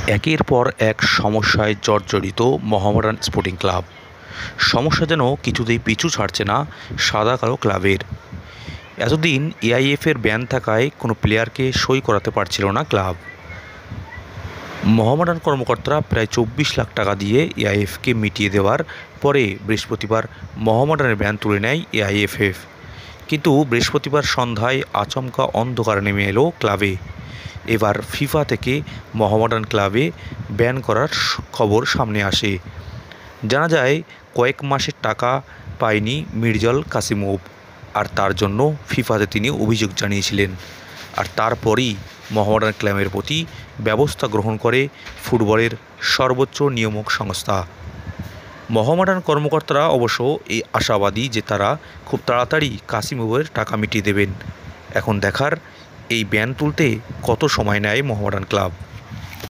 একের পর এক সমস্যায় জর্জরিত মোহামেডান স্পোর্টিং ক্লাব। সমস্যা যেন কিছুতেই পিছু ছাড়ছে না সাদা কালো ক্লাবের। এতদিন এআইএফের ব্যান থাকায় কোনো প্লেয়ারকে সই করাতে পারছিল না ক্লাব। মোহামেডান কর্মকর্তারা প্রায় 24 লাখ টাকা দিয়ে এআইএফকে মিটিয়ে দেওয়ার পরে বৃহস্পতিবার মোহামেডানের ব্যান তুলে নেয় এআইএফএফ। কিন্তু বৃহস্পতিবার সন্ধ্যায় আচমকা অন্ধকার নেমে এলো ক্লাবে। এবার ফিফা থেকে মোহামেডান ক্লাবে ব্যান করার খবর সামনে আসে। জানা যায় কয়েক মাসের টাকা পায়নি মির্জল কাসিমোভ, আর তার জন্য ফিফাতে তিনি অভিযোগ জানিয়েছিলেন। আর তারপরই মোহামেডান ক্লাবের প্রতি ব্যবস্থা গ্রহণ করে ফুটবলের সর্বোচ্চ নিয়ামক সংস্থা। মোহামেডান কর্মকর্তারা অবশ্য এই আশাবাদী যে তারা খুব তাড়াতাড়ি কাসিমোভের টাকা মিটিয়ে দেবেন। এখন দেখার এই ব্যান তুলতে কত সময় নেয় মোহামেডান ক্লাব।